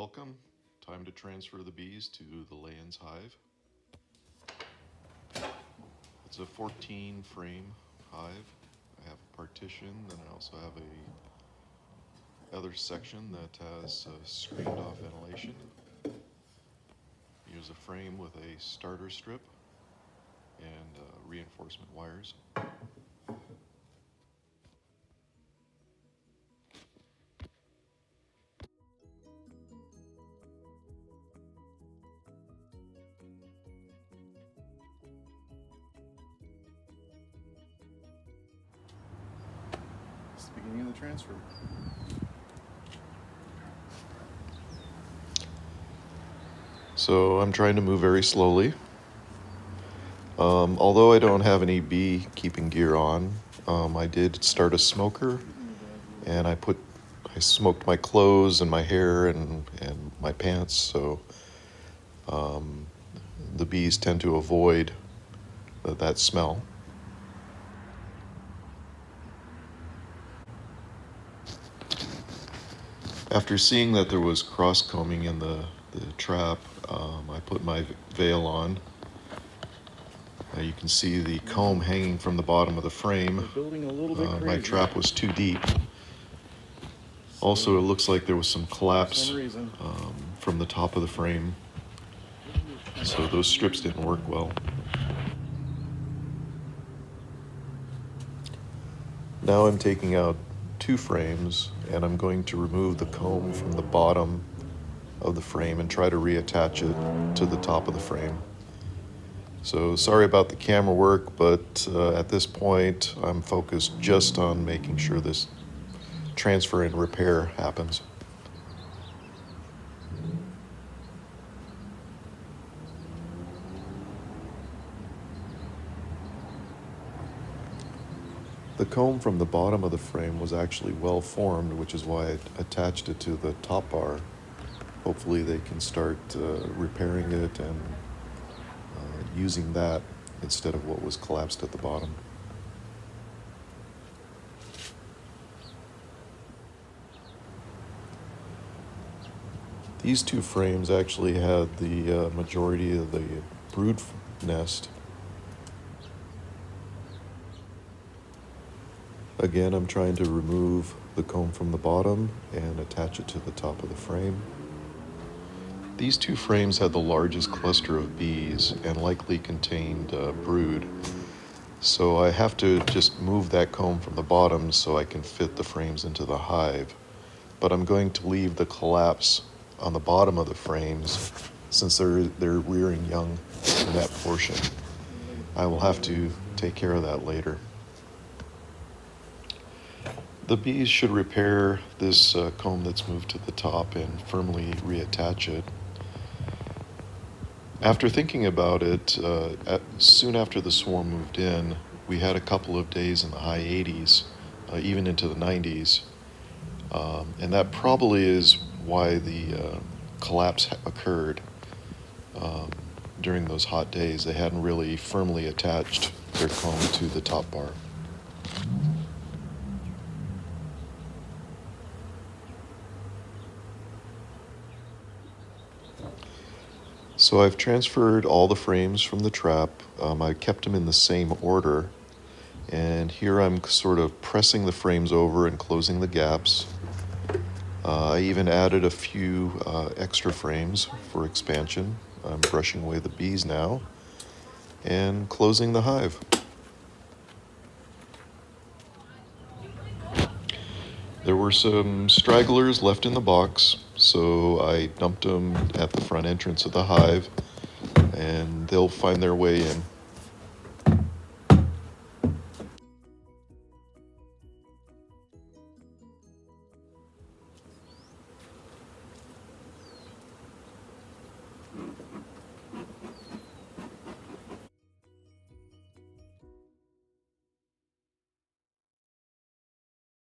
Welcome. Time to transfer the bees to the Layen's hive. It's a 14 frame hive. I have a partition, and I also have a other section that has screened off ventilation. Use a frame with a starter strip and reinforcement wires. It's the beginning of the transfer. So I'm trying to move very slowly. Although I don't have any beekeeping gear on, I did start a smoker, and I smoked my clothes and my hair and my pants, so the bees tend to avoid that smell. After seeing that there was cross-combing in the trap, I put my veil on. You can see the comb hanging from the bottom of the frame. My trap was too deep. Also, it looks like there was some collapse from the top of the frame, so those strips didn't work well. Now I'm taking out 2 frames, and I'm going to remove the comb from the bottom of the frame and try to reattach it to the top of the frame. So sorry about the camera work, but at this point I'm focused just on making sure this transfer and repair happens. The comb from the bottom of the frame was actually well formed, which is why I attached it to the top bar. Hopefully they can start repairing it and using that instead of what was collapsed at the bottom. These 2 frames actually had the majority of the brood nest. Again, I'm trying to remove the comb from the bottom and attach it to the top of the frame. These 2 frames had the largest cluster of bees and likely contained brood. So I have to just move that comb from the bottom so I can fit the frames into the hive. But I'm going to leave the collapse on the bottom of the frames since they're rearing young in that portion. I will have to take care of that later. The bees should repair this comb that's moved to the top and firmly reattach it. After thinking about it, soon after the swarm moved in, we had a couple of days in the high 80s, even into the 90s, and that probably is why the collapse occurred during those hot days. They hadn't really firmly attached their comb to the top bar. So I've transferred all the frames from the trap. I kept them in the same order, and here I'm sort of pressing the frames over and closing the gaps. I even added a few extra frames for expansion. I'm brushing away the bees now and closing the hive. There were some stragglers left in the box, so I dumped them at the front entrance of the hive, and they'll find their way in.